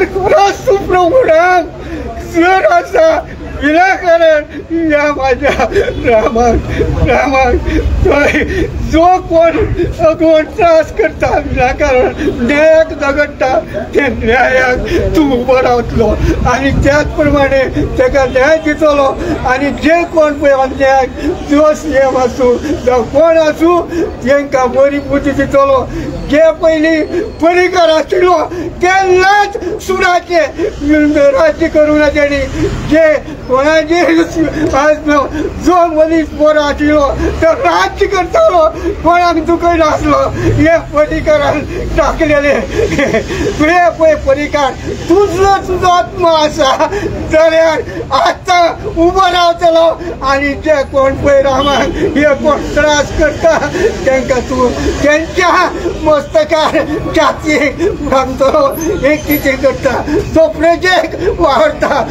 जर खरंच तू प्रभू राम जर असा विनाकारण या माझ्या रामाक जो कोण त्रास करता विनाकारण न्यायाक झगडटा ते न्यायाक तू उबो रावतलो आणि त्याच प्रमाणे ताका न्याय दितलो आणि जे कोण पळय अन्यायाक जो सीएम आसूं जावं कोण आसूं तांकां बरी बुद्धी दितलो. जे पयलीं पर्रीकर आशिल्लो तेन्नाच सुनाचे राज्य करूं ना तेणी जे कोणाचे आज जो मनीस बरो आशिल्लो तो राज्य करतालो कोणाक दुखय नासलो हे पर्रीकरान टाकलेले. तुवें पळय पर्रीकार तुजो आत्मा आसा जाल्यार आतां उबो रावतलो आणि जे कोण पळय रामाक हे कोण त्रास करता तांकां तूं तेंच्या मस्तकार जातीक घालतलो हे कितें करता तो प्रजेक वावरता.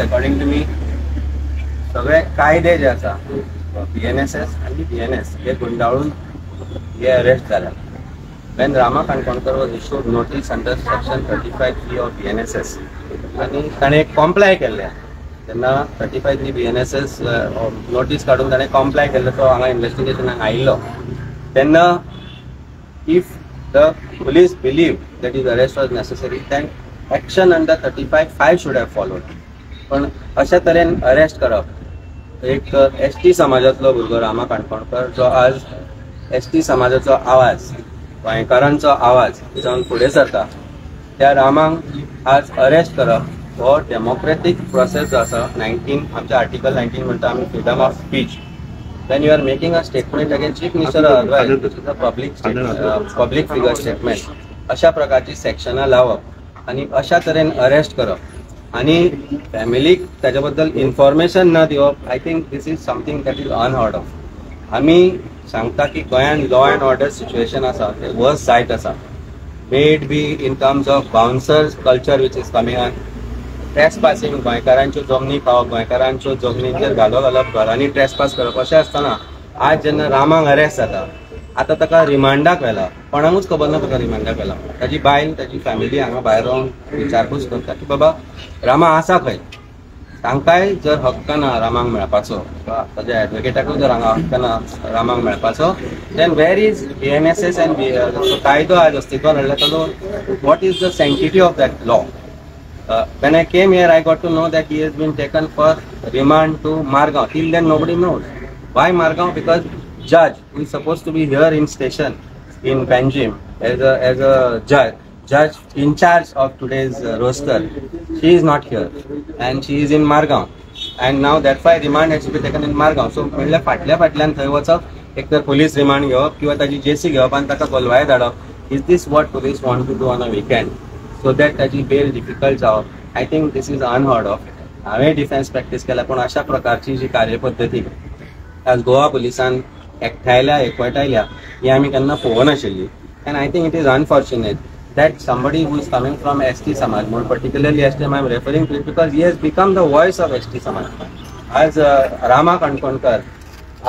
अकॉर्डिंग टू मी सगळे कायदे जे आसा BNSS आणि BNS हे गुंडाळून हे अरेस्ट जाल्या. When Rama Kankonkar was issued notice under section 35(3) of BNSS आणि ताणें कॉम्प्लाय केल्ले तेन्ना 35(3) BNSS नोटीस काडून ताणें कॉम्प्लाय केल्लो तो हांगा इन्व्हेस्टिगेशनाक आयिल्लो तेन्ना if the police believe that is arrest was necessary then action under 35(5) should have followed. पण अशा तरेन अरेस्ट करप एक ST समाजातलो भुरगो रामा काणकोणकर जो आज ST समाजाचो आवाज गोंयकारांचो आवाज जावन फुडें सरता त्या रामांक आज अरेस्ट करप हो डेमोक्रेटीक प्रोसेस जो आसा 19 आमच्या आर्टिकल 19 म्हणटा आमी freedom of speech. When you are making a statement against Chief Minister or otherwise, which is a public figure statement, अशा प्रकारची सेक्शनां लावप आणि अशा तरेन अरेस्ट करप आणि फॅमिलीक ताच्या बद्दल इन्फॉर्मेशन न दिवप I think this is something that is unheard of. आमी सांगता की गोंयान लॉ अँड ऑर्डर सिच्युएशन आसा ते वर्स जायत आसा. May it be in terms of bouncers culture which is coming on trespassing गोंयकारांच्यो जमनी पावप गोंयकारांच्यो जमनीचेर घालो घालप घरांनी ट्रेसपास करप अशें आसतना आज जेन्ना रामांक अरेस्ट जाता आतां ताका रिमांडाक व्हेला. कोणाकूच खबर ना ताका रिमांडाक व्हेला. ताजी बायल ताजी फॅमिली हांगा भायर रावन विचारपूस करता की बाबा रामा आसा खंय. तांकांय जर हक्क ना रामांक मेळपाचो ताज्या एडवोकेटाकूय जर हांगा हक्क ना रामांक मेळपाचो then where is BNSS and कायदो आज अस्तित्वात हाडला ताजो what is the sanctity of that law. When I came here, I got to know that he has been taken for remand to Margao. Till then, nobody knows. Why Margao? Because judge who is supposed to be here in station in Panjim as a judge in charge of today's roster, she is not here and she is in Margao. And now that's why remand has to be taken in Margao. So, म्हणल्यार फाटल्यान थंय वचप एक तर police remand घेवप किंवा ताजी JC घेवप आनी ताका गोलवाय धाडप. Is this what police want to do on a weekend? So that ताजी बेल डिफिकल्ट जावप. I think this is unheard of. हांवें डिफेन्स प्रॅक्टीस केल्या पूण अशा प्रकारची जी कार्यपद्दती आज गोवा पुलिसान एकवटायल्या ही आमी केन्ना पळोवंक नाशिल्ली. End I think it is unfortunate that somebody who is coming from ST Samaj, more particularly ST, I am referring to it because he has become the voice of ST Samaj. As Rama Kankonkar,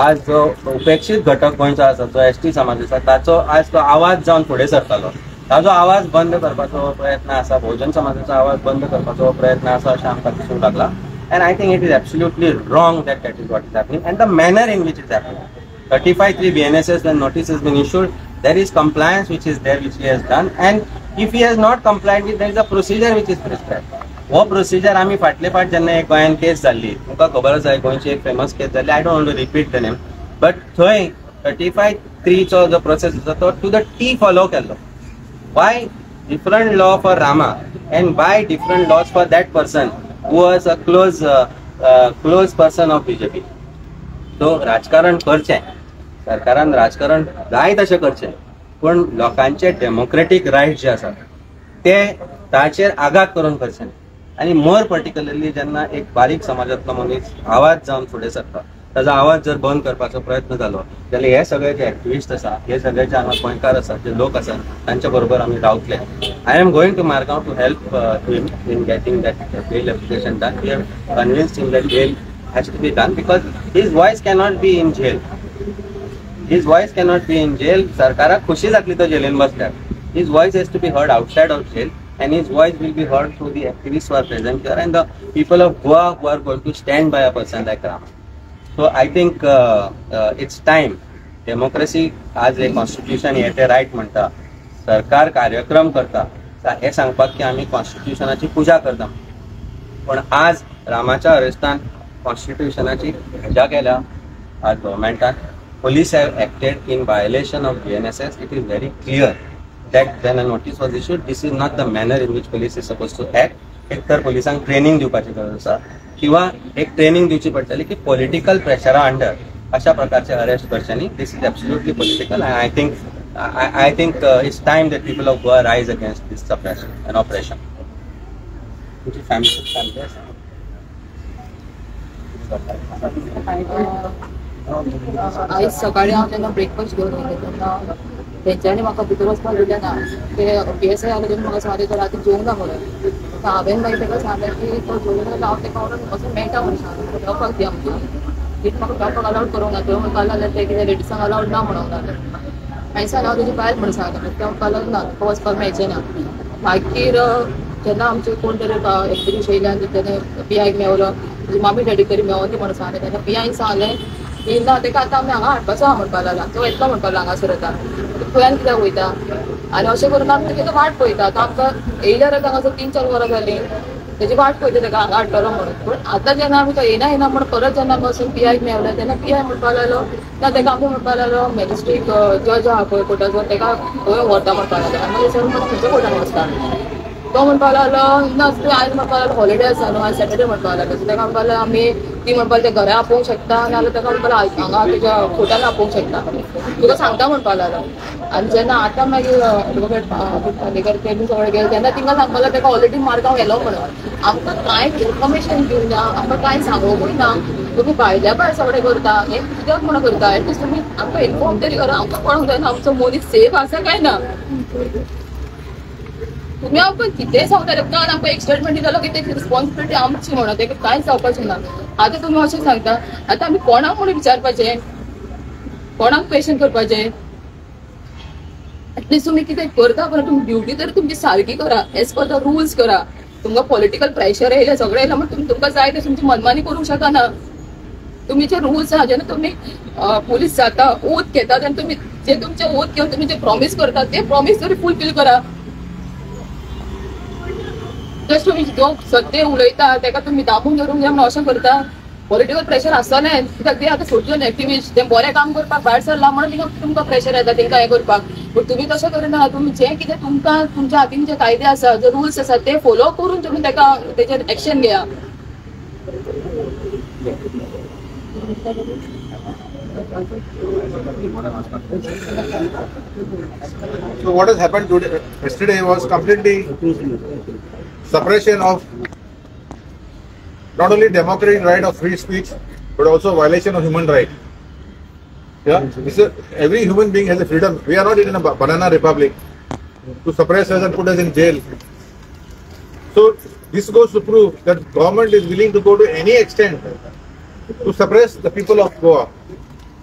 आज जो उपेक्षित घटक गोंयचो आसा जो ST समाज आसा ताचो आज तो आवाज जावन फुडें सरतालो. ताजो आवाज बंद करपाचो प्रयत्न आसा. बहुजन समाजाचो आवाज बंद करपाचो प्रयत्न आसा अशें आमकां दिसूंक लागला. End I think it is absolutely wrong that is what is happening and the manner in which it is happening. 35(3) BNSS when notice has been issued, there is compliance which is there which he has done, and if he has not complied with, there is a procedure which is prescribed. वो procedure आमी फाटले फाट जेन्ना एक गोंयान केस जाल्ली तुमकां खबरच आसा गोंयची एक फेमस केस जाल्ली. I don't want to repeat the name but थंय 35(3) चो जो प्रोसेस आसा तो टू द टी फॉलो केल्लो. Why different law for Rama and by different laws for that person who was a close person of BJP. तो राजकारण करचें सरकारान राजकारण जाय तशें करचें पूण लोकांचे डेमोक्रेटीक रायट्स जे आसात ते ताचेर आघात करून करचें. आनी मोर पर्टिक्युलरली जेन्ना एक बारीक समाजांतलो मनीस आवाज जावन फुडें सरता ताजो आवाज जर बंद करपाचो प्रयत्न जालो जाल्यार हे सगळे जे एक्टिविस्ट आसा हे सगळे जे हांगा गोंयकार आसात जे लोक आसात तांच्या बरोबर आमी रावतले. I am going to Margao to help him in getting that bail application done. We have convinced him that bail has to be done because his voice cannot be in jail. His voice cannot be in jail. Sarkarak खुशी जातली तो Jaylen बसल्यार. His voice has to be heard outside of jail, and his voice will be heard through the activists who are present here and the people of Goa who are going to stand by a person like Rama. So I think it's time. Democracy आज एक constitution येते right म्हणता, सरकार कार्यक्रम करता, हे सांगपाक की आम्ही कॉन्स्टिट्यूशनाची पूजा करता. पण आज रामाच्या अरेस्टान कॉन्स्टिट्यूशनाची पूजा केल्या. आज गव्हर्मेंटान police have acted in violation of BNSS. It is very clear that when a notice was issued, this is not the manner in which police is supposed to act. एक तर पोलिसांक ट्रेनिंग दिवपाची गरज आसा किंवा एक ट्रेनिंग दिवची पडटली की पॉलिटिकल प्रेशरा अंडर अशा प्रकारचे अरेस्ट करच्यांनी. This is absolutely political and I think it's time that people of Goa rise against this suppression and oppression. तुझी फॅमिली आज सकाळी हांव जेन्ना ब्रेकफास्ट घेवन गेलें तेन्ना तेंच्यांनी म्हाका भितर वचपाक दिलें ना. ते PSI आले तेन्ना म्हाका सांगलें तो राती जेवंक ना म्हणून. हांवें मागीर ताका सांगलें की तो जेवना जाल्यार हांव ताका ऑर्डर वचून मेळटा म्हणून सांगलें. घेवपाक दी आमची कितें म्हाका घेवपाक अलावड करूंक ना. तो म्हणपाक लागलें ते कितें लेडिसांक अलावड ना म्हणूंक लागलें. हांवें सांगलें हांव तुजी भायर म्हणून सांगलें. ते म्हणपाक लागलें ना तुका वचपाक मेळचें ना. मागीर जेन्ना आमचे कोण तरी एक्टिविस्ट येयल्यान तेणें PIक मेवलो, तुजी मामी डॅडी तरी मेवो ती म्हणून सांगलें. तेन्ना PIन सांगलें की ना ताका आतां आमी हांगा हाडपाचो आहा म्हणपाक लागला. तो येतलो म्हणपाक लागला हांगासर येता. खंयान कित्याक वयता आनी अशें करून आमी तेगे वाट पळयता. आतां आमकां येयल्यार हांगासर 3-4 वरां जालीं. तेजी वाट पळयता ताका हांगा हाडटलो म्हणून. पूण आतां जेन्ना आमी तो येना म्हणून परत जेन्ना वचून PIक मेवलें तेन्ना PI म्हणपाक लागलो ना ताका आमी म्हणपाक लागलो मॅजिस्ट्रेट जज आहा पळय कोर्टाचो ताका थंय व्हरता म्हणपाक लागलो. आनी मागीर सर म्हणून खंयच्या कोर्टान वचता. तो म्हणपाक लागलो ना तूं आयज म्हणपाक लागलो हॉलिडे आसा न्हू आयज सॅटर्डे म्हणपाक लागलो. सो ताका म्हणपाक लागलो आमी ती म्हणपाक ते घरा आपोवंक शकता नाजाल्यार ताका म्हणपाक लागलो हांगा तुज्या कोर्टान आपोवंक शकता तुका सांगता म्हणपाक लागलो. आनी जेन्ना आतां मागीर एडवोकेट पालेकर ते बी सगळे गेले तेन्ना तिंगा सांगपाक लागलो ताका ऑलरेडी मारगांव गेलो म्हणून. आमकां कांय इन्फॉर्मेशन दिवंक ना, आमकां कांय सांगोकूय ना. तुमी भायल्या भायर सगळें करता हें कित्याक म्हणून करता. एटलिस्ट तुमी आमकां इन्फॉर्म तरी करा. आमकां कळोंक जायना आमचो मनीस सेफ आसा काय ना. तुम्ही आमकां कितेंय सांगता कारण आमकां एक स्टेटमेंट दिलो की तेची रिस्पॉन्सिबिलिटी आमची म्हणून ताका कांयच जावपाचें ना. आतां तुमी अशें सांगता आतां आमी कोणाक म्हणून विचारपाचें, कोणाक क्वेश्चन करपाचें. एटलिस्ट तुमी कितें करता पण तुमी ड्युटी तरी तुमची सारकी करा, एज पर द रुल्स करा. तुमकां पॉलिटिकल प्रेशर येयलें सगळें येयलें म्हणून तुमकां जाय ते तुमची मनमानी करूंक शकना. तुमी जे रुल्स आहा जेन्ना तुमी पुलीस जाता ओथ घेता तेन्ना तुमी जे तुमचे ओथ घेवन तुमी जे प्रॉमीस करता ते प्रॉमीस तरी फुलफील करा. जस्ट तुम्ही जो सत्य उलयता ताका तुम्ही दाबून धरूंक जाय म्हणून अशें करता. पॉलिटिकल प्रेशर आसतलें कित्याक ते आतां सोडून एक्टिविस्ट ते बरें काम करपाक भायर सरला म्हणून तुमकां प्रेशर येता तांकां हें करपाक. पूण तुमी तशें करिना. तुमी जें कितें तुमकां तुमच्या हातीन जे कायदे आसा जे रुल्स आसा ते फॉलो करून तुमी ताका तेजेर action घेया. So what has happened today, yesterday was completely suppression of not only democratic right of free speech but also violation of human right. Yeah, every human being has a freedom. We are not in a banana republic to suppress us and put us in jail. So this goes to prove that government is willing to go to any extent to suppress the people of Goa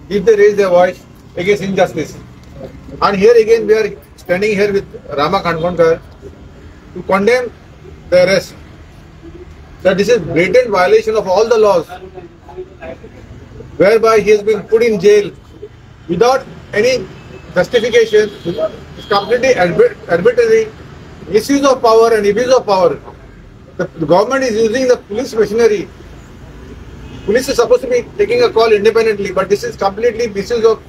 if they raise their voice against injustice. And here again we are standing here with Rama Khandkonkar to condemn the arrest. That this is blatant violation of all the laws, whereby he has been put in jail without any justification. It's completely arbitrary misuse of power and abuse of power. The government is using the police machinery. Police is supposed to be taking a call independently, but this is completely misuse of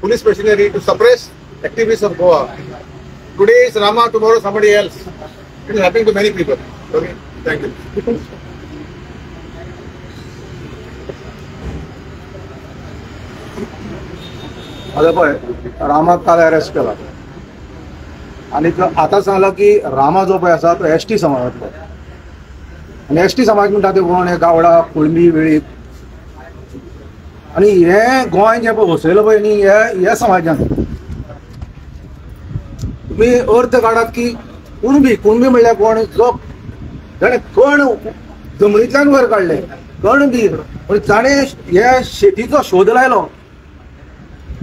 police machinery to suppress activists of Goa. Today is Rama, tomorrow somebody else. It is happening to many people. Okay, thank you. आता पळय रामाक काल arrest केला आणि आता सांगला की रामा जो पळय आसा तो ST समाजातलो आणि ST समाज म्हणटा ते कोण हे गावडा कुळमी वेळीप आणि हे गोंय जे पळय वसयलो पळय न्ही हे समाजान तुम्ही अर्थ काढात की कुणबी म्हणल्यार कोण जो जाणे कण जमनींतल्यान वयर काडले कर्णधीर पण ताणे हे शेतीचो शोध लायलो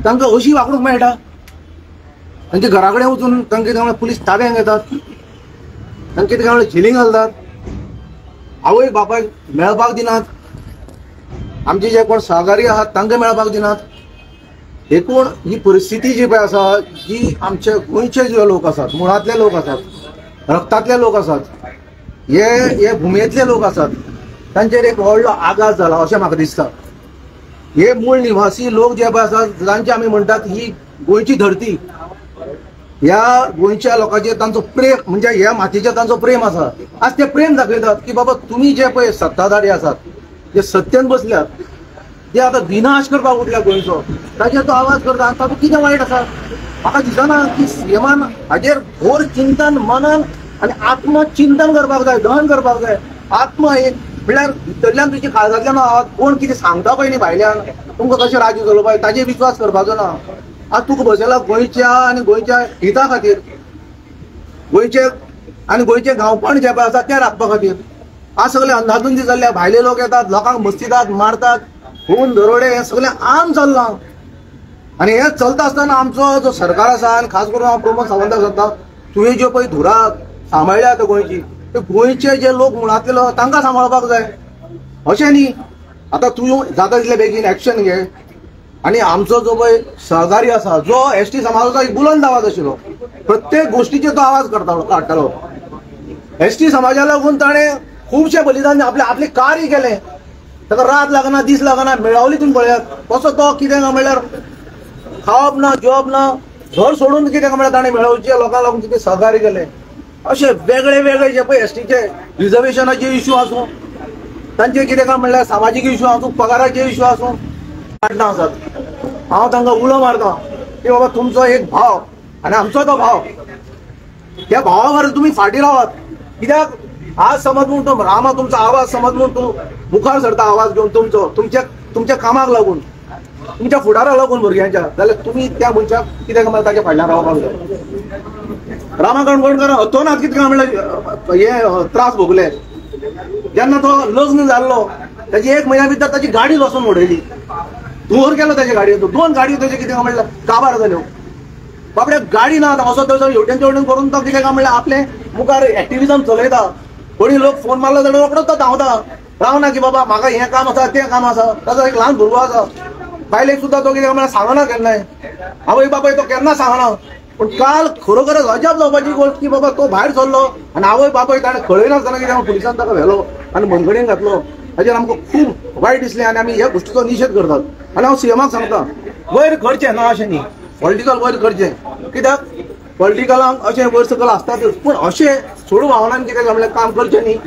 तांकां अशी वागणूक मेळटा तांचे घरा कडेन वचून तांकां कितें पुलीस ताब्यात घेतात तांकां कितें झिलींग घालतात आवय बापायक मेळपाक दिनात आमचे जे कोण सहकारी आहात तांकां मेळपाक दिनात एकूण ही परिस्थिती जी पळय आसा जी आमचे गोंयचे जे लोक आसात मुळांतले लोक आसात रक्तांतले लोक आसात हे भुमेंतले लोक आसात तांचेर एक व्हडलो आघात जाला अशें म्हाका दिसता हे मूळ निवासी लोक जे पळय आसात जांचे आमी म्हणटात ही गोंयची धरती ह्या गोंयच्या लोकांचेर तांचो प्रेम म्हणजे ह्या मातयेचेर तांचो प्रेम आसा आज ते प्रेम दाखयतात की बाबा तुमी जे पळय सत्ताधारी आसात जे सत्तेन बसल्यात ते आतां विनाश करपाक उठल्या गोंयचो ताचेर तो आवाज करता आनी तातूंत कितें वायट आसा म्हाका दिसना की सीएमान हाचेर घोर चिंतन मनन आनी आत्मचिंतन करपाक जाय दहन करपाक जाय आत्म एक म्हळ्यार भितरल्यान तुजी काळजांतल्यान आवाज कोण कितें सांगता पळय न्ही भायल्यान तुमकां कशें राज्य चलोवपाक ताचेर विश्वास करपाचो ना आज तुका बसयला गोंयच्या आनी गोंयच्या हिता खातीर गोंयचे गांवपण जे पळय आसा तें राखपा खातीर आज सगळे अंधाधुंदी जाल्ले भायले लोक येतात लोकांक मस्तितात मारतात खून दरोडे हे सगळें आम चल्लां आनी हे चलता आसतना आमचो जो सरकार आसा आनी खास करून हांव प्रमोद सावंताक सांगता तुवें ज्यो पळय धुरा सांबाळल्या आतां गोंयची ते गोंयचे जे लोक मुळांतले लोक तांकां सांबाळपाक जाय अशें न्ही आतां तूं जाता तितले बेगीन एक्शन घे आनी आमचो जो पळय सहकारी आसा जो एसटी समाजाचो एक बुलंद आवाज आशिल्लो प्रत्येक गोष्टीचेर तो आवाज काडटालो एसटी समाजा लागून ताणें खुबशे बलिदान आपले कार्य केलें ताका रात लागना दीस लागना मेळावली तुमी पळयात कसो तो कितें म्हणल्यार खावप ना जेवप ना घर सोडून कितें म्हणल्यार ताणें मेळावच्या लोकांक लागून कितें सहकार्य केलें अशे वेगळे वेगळे जे पळय एसटीचे रिजर्वेशनाचे इश्यू आसूं तांचे कितें काय म्हणल्यार सामाजीक इश्यू आसूं पगाराचे इश्यू आसूं काडना आसात हांव तांकां उलो मारता की बाबा तुमचो एक भाव आनी आमचो तो भाव त्या भावा भायर तुमी फाटीं रावात कित्याक आज समज म्हूण तो रामा तुमचो आवाज समज म्हूण तूं मुखार सरता आवाज घेवन तुमच्या कामाक लागून तुमच्या फुडाराक लागून भुरग्यांच्या जाल्यार तुमी त्या मनशाक कितें म्हणल्यार ताच्या फाटल्यान रावपाक जाय रामा काणकोणकार हतोनात कितें काय म्हणल्यार हे त्रास भोगले जेन्ना तो लग्न जाल्लो ताची 1 म्हयन्या भितर ताची गाडी वचून उडयली धुंवर केलो ताचे गाडयेचो 2 गाडयो ताचे कितें काय म्हणल्यार काबार जाल्यो बाबड्या गाडी ना असो थंयसर हेवटेन तेवटेन करून तो कितें काय म्हणल्यार आपलें मुखार एक्टिविजम चलयता कोणी लोक फोन मारलो जाल्यार रोखडोच तो धांवता रावना की बाबा म्हाका हें काम आसा तें काम आसा ताचो एक ल्हान भुरगो आसा बायलेक सुद्दां तो कितें म्हणल्यार सांगना केन्नाय आवय बापाय तो केन्ना सांगना पूण काल खरोखरच अजाप जावपाची गोश्ट की बाबा तो भायर सरलो आनी आवय बापाय ताणें कळयनासतना कितें पुलिसान ताका व्हेलो आनी मनगडीन घातलो हाचेर आमकां खूब वायट दिसलें आनी आमी ह्या गोश्टीचो निशेध करतात आनी हांव सीएमाक सांगता वयर करचें ना अशें न्ही पॉलिटिकल वयर करचें कित्याक पॉलिटिकलांक अशें वयर सकयल आसतातच पूण अशें सोडू भावनान कितें म्हणल्यार काम करचें न्ही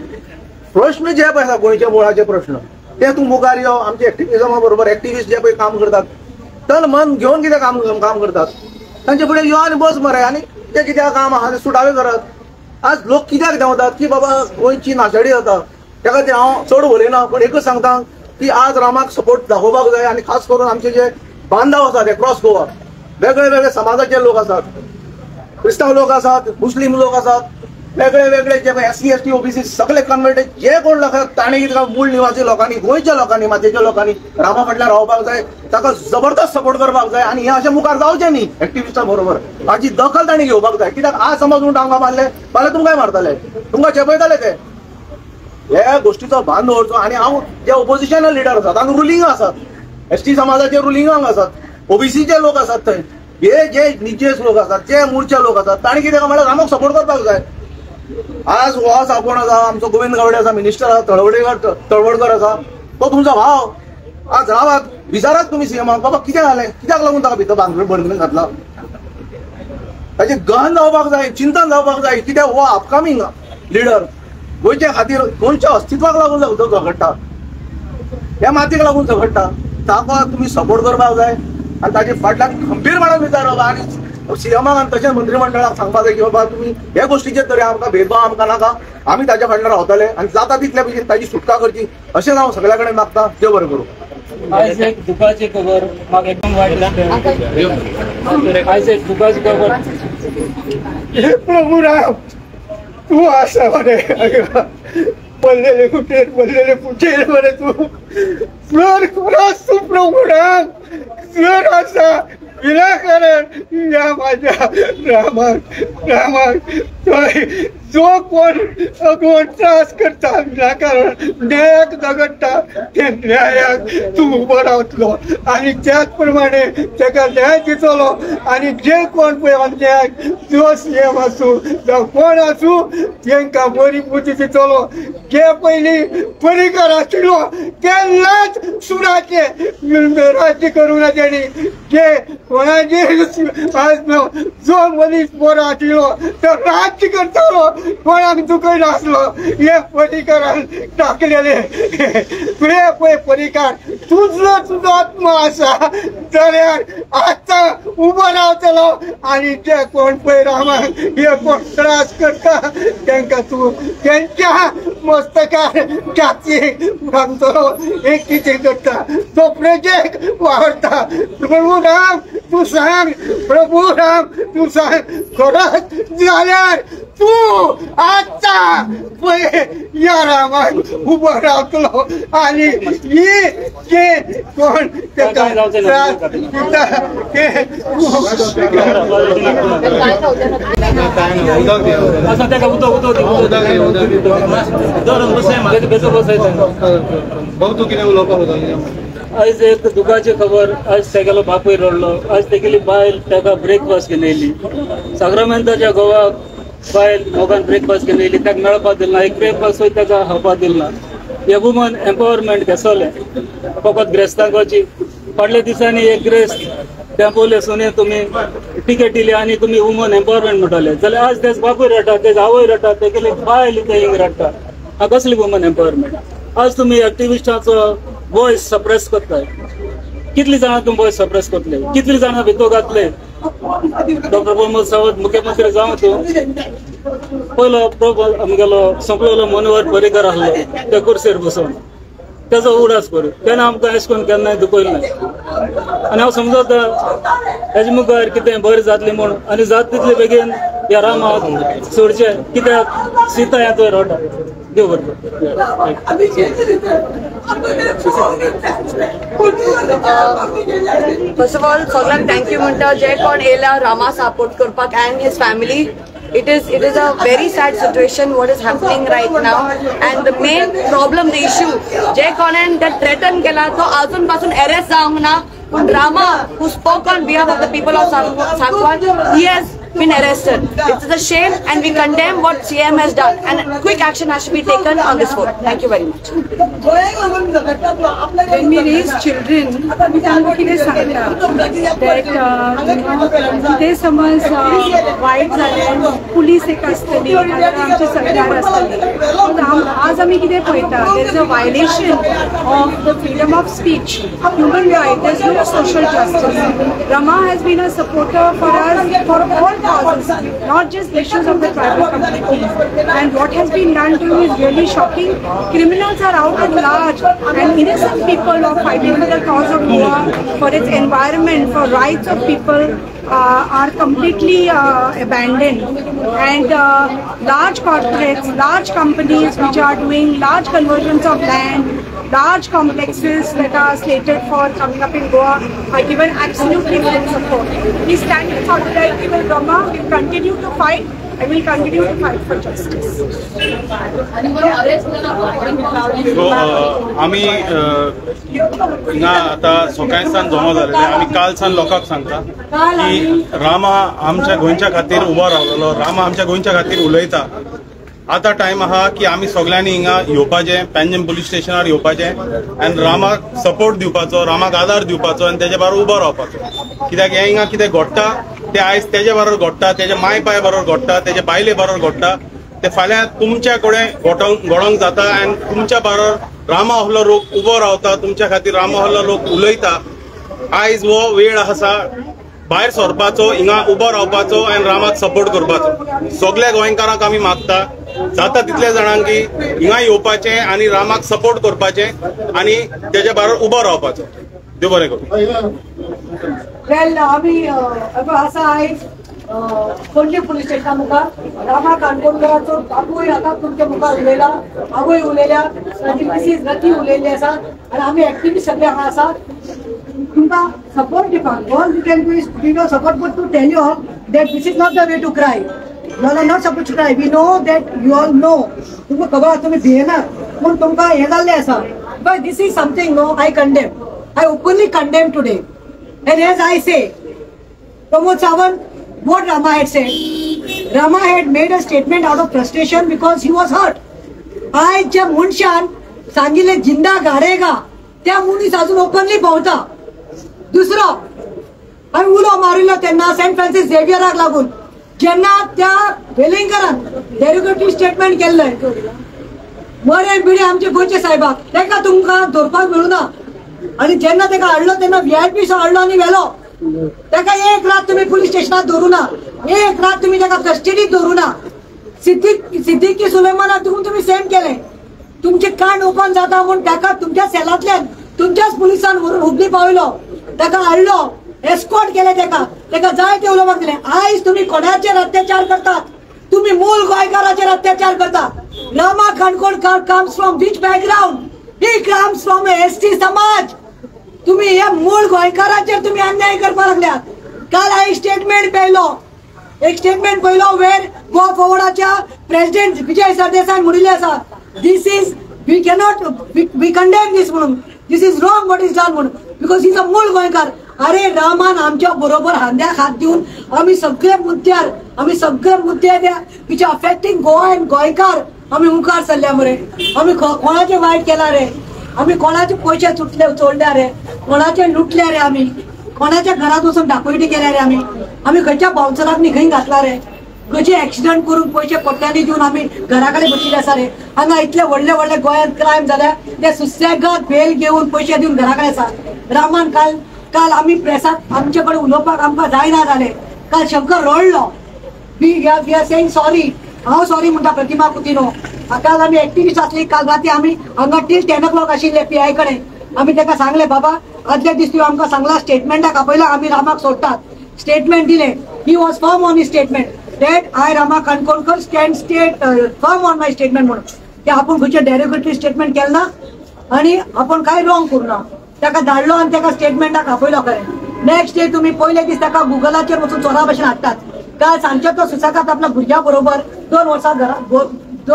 प्रश्न जे पळय आसा गोंयच्या मुळाचे प्रश्न ते तूं मुखार यो आमचे एक्टिविजमा बरोबर एक्टिविस्ट जे पळय काम करतात तन मन घेवन कितें काम करतात तांचे फुडें यो आनी बस मरे आनी ते कित्याक काम आहा ते सुटावे करत आज लोक कित्याक धांवतात की बाबा गोंयची नाशाडी जाता त्या खातीर हांव चड उलयना पूण एकच सांगता की आज रामाक सपोर्ट दाखोवपाक जाय आनी खास करून आमचे जे बांदव आसात क्रॉस गोवा वेगळे वेगळे समाजाचे लोक आसात क्रिस्तांव लोक आसात मुस्लीम लोक आसात वेगळे वेगळे जे SC ST OBC सगळे कन्वर्टेड जे कोण लोक आसात ताणें कितें मूळ निवासी लोकांनी गोंयच्या लोकांनी मातयेच्या लोकांनी रामा फाटल्यान रावपाक जाय ताका जबरदस्त सपोर्ट करपाक जाय आनी हें अशें मुखार जावचें न्ही एक्टिविस्टा बरोबर हाची दखल ताणें घेवपाक जाय कित्याक आज समज म्हूण तांकां मारले फाल्यां तुमकांय मारतले तुमकां चेपयतले ते ह्या गोश्टीचो भान दवरचो आनी हांव जे ओपोजिशनल लिडर आसात हांगा रुलिंग आसात ST समाजाचे रुलिंगांक आसात OBCचे लोक आसात थंय हे जे निचेस लोक आसात जे मूळचे लोक आसात ताणें कितें म्हणल्यार रामाक सपोर्ट करपाक जाय आज हो आसा कोण आसा आमचो गोविंद गावडे आसा मिनिस्टर आसा तळवडकर आसा तो तुमचो भाव आज रावात विचारात तुमी सीएमाक बाबा कितें जालें कित्याक लागून ताका भितर बंदखणीन घातला ताचें गहन जावपाक जाय चिंतन जावपाक जाय कित्याक हो अपकमींग लिडर गोंयच्या खातीर गोंयच्या अस्तित्वाक लागून झगडटा ह्या मातयेक लागून झगडटा ताका तुमी सपोर्ट करपाक जाय आनी ताचे फाटल्यान खंबीरपणान विचारप आनी सीएमाक आनी तशेंच मंत्रिमंडळाक सांगपाक जाय की बाबा तुमी हे गोश्टीचेर तरी आमकां भेदभाव आमकां नाका आमी ताच्या फाटल्यान रावतले आनी जाता तितले बेगीन ताची सुटका करची अशें हांव सगळ्या कडेन मागता देव बरें करूं आयज एक दुखाची खबर म्हाका एकदम वायट दिसता आयज एक दुखाची खबर हे प्रभू राम तूं आसा मरे बोललेले कुठे बरे तू सर खरंच तू प्रभू राम सर असा विनाकारण या माझ्या रामाक जो कोण त्रास करता विनाकारण न्यायाक झगडटा ते न्यायाक तू उबो रावतलो आणि त्याच प्रमाणे ताका न्याय दितलो आणि जे कोण पळय अन्यायाक जो सीएम आसूं जावं कोण आसूं तांकां बरी बुद्धी दितलो जे पयलीं पर्रीकर आशिल्लो ते लाच सुडाचे राज्य करूं ना तेणी जे कोणाचे आज जो मनीस बरो आशिल्लो तो राज्य करतालो कोणाक दुखय नासलो हे पर्रीकरान टाकलेले तुवें पळय पर्रीकार तुजो आत्मा आसा जाल्यार आतां उबो रावतलो आणि जे कोण पळय रामाक हे कोण त्रास करता तांकां तूं तेंच्या मस्तकार छातयेक घालतलो हे कितें करता तो प्रजेक वावरता प्रभू राम तू सांग प्रभू राम तू सांग खरंच जाल्यार तू आता पळय या रामाक उबो रावतलो आणि ही जे कोण ताका त्रास दिता ते आज एक दुखाची खबर आज तेगेलो बापूय रडलो आज तेगेली बायल ताका ब्रेकफास्ट घेवन येयली साक्रामेंताच्या गोवाक बायल मोगान ब्रेकफास्ट घेवन येयली ताका मेळपाक दिलना एक ब्रेकफास्ट वय ताका खावपाक दिलना हे वुमन एम्पावरमेंट घेतले फकत ग्रेस्तांकोची फाटल्या दिसांनी एक ग्रेस्त टेम्पोले सुने तुम्ही टिकेट दिली आणि तुम्ही वुमन एम्पावरमेंट म्हणटले जाल्यार आज तेच बापूय रडटा तेज आवय रडटा तेगेली बायल इथे हिंग रडटा हा कसली वुमन एम्पावरमेंट आज तुम्ही एक्टिविस्टांचो वॉइस सप्रेस करताय कितली जाणां तुम्ही वॉइस सप्रेस करतले कितली जाणां भितो घातले डॉक्टर प्रमोद सावंत मुख्यमंत्री जावन तूं पयलो आमगेलो संपलेलो मनोहर पर्रीकर आहलो त्या कुर्सीर बसून तेजो उडास करूं तेन्ना आमकां अशें करून केन्नाय दुखयलें ना आनी हांव समजता हेजे मुखार कितें बरें जातलें म्हूण आनी जात तितले बेगीन ह्या रामाक सोडचें कित्याक सीता ह्या थंय रडटा देव First of all, सगळ्यांक थँक्यू म्हणटा जे कोण येयला रामा सपोर्ट करपाक and his family. It is a very sad situation what is happening right now, and the main problem, the issue, जे कोणेन that threaten केला तो अजून पासून arrest जावंक ना. पण Rama, who spoke on behalf of the people of Sangwan, he has been arrested. It's a shame, and we condemn what CM has done, and quick action has to be taken on this vote. Thank you very much. When we raise children, we सांगता that ते समज वाईट जाले police एक आसतली आमची सरकार आसतली आज आमी कितें पळयता there is a violation of the freedom of speech human right there is no social justice Rama has been a supporter for us for all causes, not just issues of the tribal community, and what has been done to him is really shocking. Criminals are out at large and innocent people are fighting for the cause of Goa, for its environment, for rights of people are completely abandoned, and large corporates, large companies which are doing large conversions of land, large complexes that are slated for coming up in Goa are given absolutely full support. We stand in solidarity with Rama. We will continue to fight and will continue to fight for justice. आम्ही हिंगा आता सकाळसान जमा जालेले आम्ही काल San लोकांक सांगता की रामा आमच्या गोंयच्या खातीर उबो रावलेलो रामा आमच्या गोंयच्या खातीर उलयता आता टाइम आहा की आमी सगळ्यांनी हिंगा येवपाचें पेंजीम पुलीस स्टेशनार येवपाचें आनी रामाक सपोर्ट दिवपाचो रामाक आदार दिवपाचो आनी तेजे बरोबर उबो रावपाचो कित्याक हे हिंगा कितें घडटा ते आयज तेजे बरोबर घडटा तेजे माय पाय बरोबर घडटा तेजे बायले बरोबर घडटा ते फाल्यां तुमच्या कडेन घडोवंक जाता आनी तुमच्या बरोबर रामा आहलो लोक उबो रावता तुमच्या खातीर रामा आहलो लोक उलयता आयज हो वेळ आसा भायर सरपाचो हिंगा उबो रावपाचो आनी रामाक सपोर्ट करपाचो सगळ्या गोंयकारांक आमी मागता जाता तितले जाणांक की हिंगा येवपाचें आनी रामाक सपोर्ट करपाचें आनी तेजे बरोबर उबो रावपाचो देव बरें करूं. वेल आमी आसा आयज फोंडे पुलीस स्टेशना मुखार रामा काणकोणकराचो बाबूय आता तुमच्या मुखार उलयला, आवय उलयल्या, ताजी मिसीस रती उलयल्ली आसा आनी आमी एक्टिविस्ट सगळे हांगा आसा. तुमकां सपोर्ट दिवपाक all we can do is we no support but to tell you all that this is not the way to cry. You are not supposed to cry. We know that you all know. तुमकां खबर आसा तुमी भियेना पूण तुमकां हें जाल्लें आसा. But this is something no I condemn. I openly condemn today. And as I say, Pramod Sawant, what Rama had said, Rama had made a statement out of frustration because he was hurt. आज ज्या मनशान सांगिल्लें जिंदा गारेगा त्या मनीस अजून openly भोंवता. दुसरो हांवें उलो मारिल्लो तेन्ना सेंट फ्रांसीस झेवियराक लागून जेन्ना त्या वेलिंगरान डेरिगेटिव्ह स्टेटमेंट केल्लें बरें बिडे आमचे गोंयचे साहेबाक तेका तुमकां धरपाक मेळुना आनी जेन्ना तेका हाडलो तेन्ना VIP सो हाडलो आनी व्हेलो. तेका एक रात तुमी पुलीस स्टेशनात धरुना, एक रात तुमी तेका कस्टडीत धरुना. सिद्दीकी सुलेमानाक तुमी सेंड केलें. तुमचे कान ओपन जाता म्हूण तेका तुमच्या सेलांतल्यान तुमच्याच पुलिसान व्हरून हुबली पावयलो. तेका हाडलो, एस्कॉर्ट केले तेका जाय ते उलोवपाक दिलें. आयज तुमी कोणाचेर अत्याचार करतात? तुमी मूळ गोंयकाराचेर अत्याचार करता. Rama Kankonkar comes from which background? He comes from ST समाज. तुम्ही हे मूळ गोंयकाराचेर तुम्ही अन्याय करपाक लागल्यात. काल हांवें स्टेटमेंट पळयलो, एक स्टेटमेंट पळयलो वेर गोवा फॉरवर्डाच्या प्रेसिडेंट विजय सरदेसाय म्हणिल्लें आसा this is we cannot we condemn this म्हणून this is wrong what is done म्हणून बिकॉज ही इज अ मूळ गोंयकार. अरे रामान आमच्या बरोबर हांद्याक हात दिवन आम्ही सगळे मुद्दे विच अफेक्टिंग गोवा अँड गोंयकार आम्ही मुखार सरल्या मरे. आम्ही कोणाचे वाईट केला रे? आम्ही कोणाचे पैसे चोरल्या रे? कोणाचे लुटले रे? आम्ही कोणाच्या घरात वचून डाकोयटी केल्या रे? आम्ही खंयच्या बाउन्सरांनी खंय घातला रे? खंयचे ऍक्सिडेंट करून पैसे कोट्यांनी दिवन आम्ही घरा कडेन बशिल्ले आसा रे? हांगा इतले व्हडले गोंयांत क्रायम जाल्या ते सुसेगाद बेल घेवन पैसे दिवन घरा कडेन आसा. रामान काल आम्ही प्रेसात आमचे कडेन उलोवपाक आमकां जायना जालें. काल शंकर रडलो. We are saying sorry. हांव सॉरी म्हणटा प्रतिमा कुतिनो. काल आम्ही एक्टिविस्ट आसली. काल राती आम्ही हांगा टील 10 o'clock आशिल्ले PI कडेन. आम्ही ताका सांगले बाबा आदल्या दीस तुवें आमकां सांगला स्टेटमेंटाक आपयला आम्ही रामाक सोडटात. स्टेटमेंट दिले. He was firm on his statement that I Rama Kankonkar stand firm on my statement म्हणून की आपण खंयचे डेरिगेटिव्ह स्टेटमेंट केलें ना आनी आपण काय रॉंग करूना. ताका धाडलो आनी ताका स्टेटमेंटाक आपयलो खरें. नेक्स्ट डे तुम्ही पयले दीस ताका गुगलाचेर वचून चोरा भशेन हाडटात. काल सांजचो तो सुसाकात आपल्या भुरग्या बरोबर 2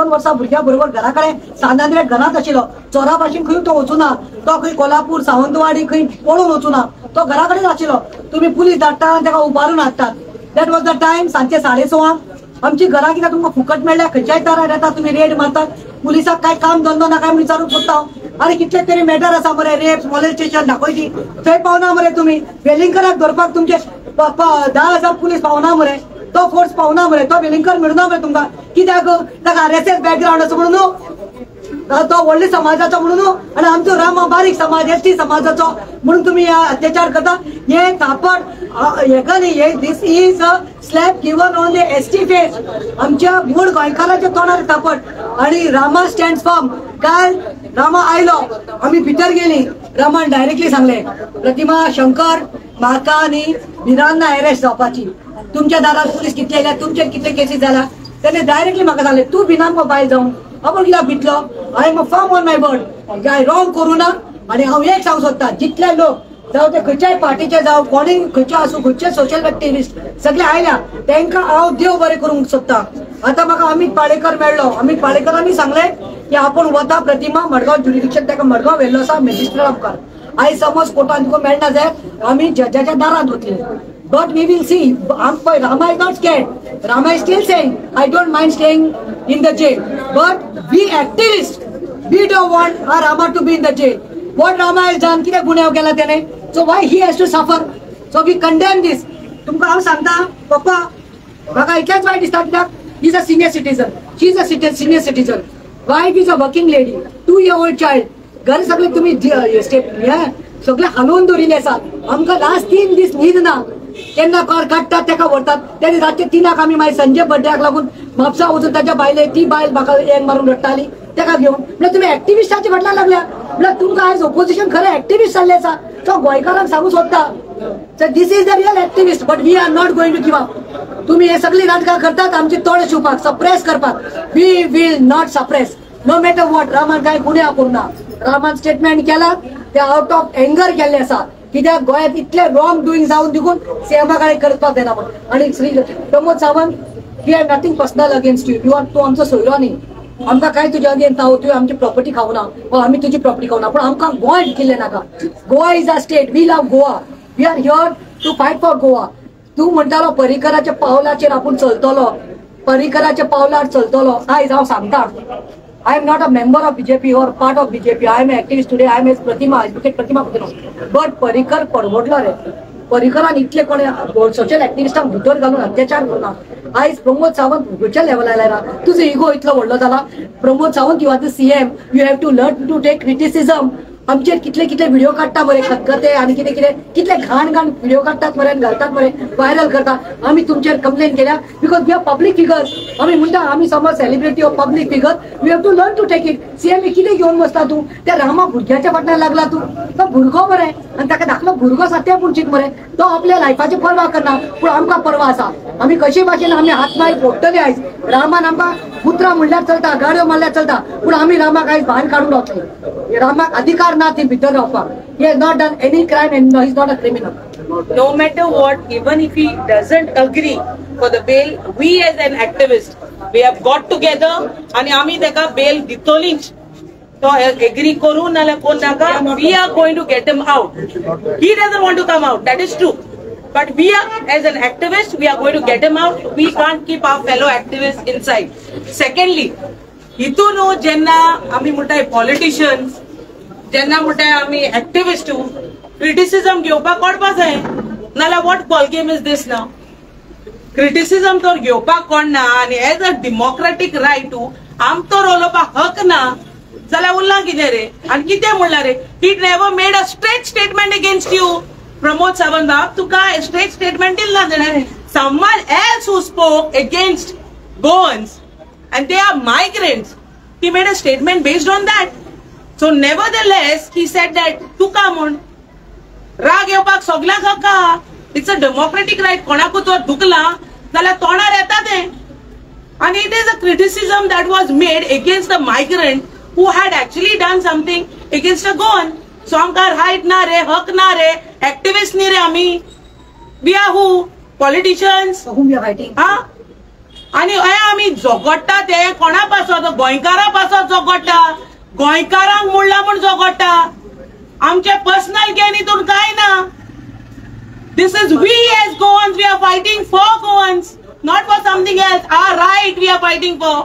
वर्सां भुरग्या बरोबर घरा कडेन सानांद्रे घरांत आशिल्लो. चोरा भाशेन खंय तो वचूना. तो खंय कोल्हापूर सावंतवाडी खंय पळून वचूना. तो घरा कडेन आशिल्लो. तुम्ही पुलीस धाडटा आनी ताका उबारून हाडटात. दॅट वॉज द टायम सांजचे 6:30. आमची घरां कित्याक तुमकां फुकट मेळ्ळ्या खंयच्याय तरार येता तुम्ही रेड मारतात. पुलिसाक काय काम धंदो ना काय म्हूण विचारून सोदता. अरे कितले तरी मॅटर आसा मरे रेप मॉलेस्टेशन दाखोयची थंय पावना मरे. तुम्ही वेलिंगराक धरपाक तुमचे 10,000 पुलीस पावना मरे. तो फोर्स पावना मरे. तो वेलिंगर मेळना मरे तुमकां. कित्याक ताका RSS बॅकग्राउंड आसा म्हणून तो व्हडले समाजाचो म्हणून आनी आमचो रामा बारीक समाज ST समाजाचो म्हणून तुम्ही अत्याचार करता. हे थापड हेका न्ही हे this is a slap given on the ST face. आमच्या मूळ गोंयकाराच्या तोंडार थापड. आनी रामा स्टँड फर्म. काल रामा आयलो आम्ही भितर गेली. रामान डायरेक्टली सांगले प्रतिमा शंकर म्हाका आनी विरांना अरेस्ट जावपाची. तुमच्या दारात पुलीस कितले येयल्या तुमचेर कितले केसीस जाला. तेणे डायरेक्टली म्हाका सांगले तूं भिनान मोबायल जावन आपण कित्याक भितलो. I am a firm on my word. हांवें रॉंग करूं ना. आनी हांव एक सांगूंक सोदता जितले लोक जावं ते खंयच्याय पार्टीचे जावं कोणी खंयचे आसूं खंयचे सोशल एक्टिविस्ट सगळे आयल्या तांकां हांव देव बरें करूंक सोदता. आतां म्हाका अमित पाळेकर मेळ्ळो. अमित पाळेकरांनी सांगले की आपण वता प्रतिमा मडगांव ज्युडिडिक्शन ताका मडगांव व्हेल्लो आसा मॅजिस्ट्रेटा मुखार. आयज समज कोर्टान तुका मेळना जाल्यार आमी जजाच्या दारांत वतली. But we will see. Rama is not scared. Rama is still saying, I don't mind staying in the jail. But we activists, we don't want our Rama to be in the jail. What Rama has done, किती गुन्हे केला त्याने. So why he has to suffer? So we condemn this. तुमका हांव सांगता पप्पा म्हाका इतलेंच वायट दिसता कित्याक he is a senior citizen. She is a senior citizen. Wife is a working lady. 2-year-old child. घर सगळे तुम्ही सगळे हालवून दवरिल्ले आसात. आमकां लास्ट 3 दीस न्हीद ना. केन्ना कार काडटात ताका व्हरतात. तेन्ना रातचे 3 आमी मागीर संजय बड्ड्याक लागून म्हापसा वचून ताच्या बायले ती बायल म्हाका एक मारून रडटाली ताका घेवन. म्हळ्यार तुमी एक्टिविस्टाचे फाटल्यान लागल्या. म्हळ्यार तुमकां आयज ऑपोजिशन खरें एक्टिविस्ट जाल्ले आसा. तो गोंयकारांक सांगूंक सोदता. So this is the real activist, but we are not going to give up. तुम्ही हे सगळी नाटकां करतात आमची तोंड शिवपाक सप्रेस करपाक we will not suppress no matter what रामान काय गुन्हे करूना रामान स्टेटमेंट केला ते आउट ऑफ एंगर केल्ले आसा कित्याक गोंयांत इतले रॉंग डुईंग जावन देखून सीएमा कडेन करपाक देना म्हणून आणि Shri Pramod Sawant we are nothing personal against you are तूं आमचो सोयरो न्ही आमकां काय तुज्या अगेन्स्ट ना तुवें आमची प्रॉपर्टी खावना वा आमी तुजी प्रॉपर्टी खावना पूण आमकां गोंय केल्लें नाका Goa is a state we love Goa we are here to fight for Goa तू म्हणटालो पर्रीकराच्या पावलाचेर आपूण चलतलो पर्रीकराच्या पावलार चलतलो आयज हांव सांगता I am not a member of BJP or part of BJP. I am an activist today. I am as Pratima, advocate Pratima Putino. But Parrikar परवडला रे पर्रीकरान इतले कोणी सोशल एक्टिविस्टांक भितर घालून अत्याचार करना आयज प्रमोद सावंत भुगोच्या लेवलार आयला तुजो इगो इतलो व्हडलो जाला Pramod Sawant you are the CM you have to learn to take criticism आमचेर कितले कितले व्हिडिओ काडटा मरे खतखते आणि कितें कितें कितले घाण घाण व्हिडिओ काडटात मरे घालतात मरे व्हायरल करतात आमी तुमचेर कंप्लेन केल्या because we are public figure आमी म्हणटा आमी समज celebrity of public figure we have to learn to take it CM कितें घेवन बसता तूं त्या रामा भुरग्याच्या फाटल्यान लागला तूं तो भुरगो मरे आनी ताका धाकलो भुरगो सत्या पुंचीक मरे तो आपल्या लायफाची पर्वा करना पूण आमकां पर्वा आसा आमी कशे भाशेन आमी हातमाय फोडटले आयज रामान आमकां पुत्रा म्हणल्यार चलता गाडयो मारल्यार चलता पूण आमी रामाक आयज भायर काडून वतले रामाक अधिकार ना ती भितर रावपाक he has not done any crime and he is not a criminal no matter what even if he doesn't agree for the bail we as an activist we have got together and आमी तेका bail दितोलीच तो agree करू नाल्या कोण नाका we are going to get him out he doesn't want to come out that is true but we are as an activist we are going to get him out we can't keep our fellow activists inside secondly हितून जेन्ना आमी म्हणटाय politicians जेन्ना म्हणटाय आमी activist criticism घेवपाक कोणपा जाय नाल्यार what ball game is this now criticism तर घेवपाक कोणना आनी एज अ डेमोक्रेटीक रायट आम तर उलोवपाक हक ना जाल्यार उरला कितें रे आनी कितें म्हणला रे he never made a straight statement against you Pramod Sawant बाब तुका स्ट्रेट स्टेटमेंट दिला ताणें someone else who spoke against Goans and they are migrants he made a statement based on that so nevertheless he said that तुका म्हण राग येवपाक सगळ्यांक हक्क आहा इट्स अ डेमोक्रेटीक रायट कोणाकूच जर दुखला जाल्यार तोंडार येता तें and it is a criticism that was made against the migrant who had actually done something against a Goan so आमकां रायट ना रे हक ना रे एक्टिविस्ट न्ही रे आमी we are who politicians whom we are fighting हा आणि आमी झगडटा ते कोणा पासत गोंयकारा पासत झगडटा गोंयकारांक म्हणला म्हण झगडटा आमचे पर्सनल गेन हितून काय ना this is we as Goans we are fighting for Goans not for something else our right we are fighting for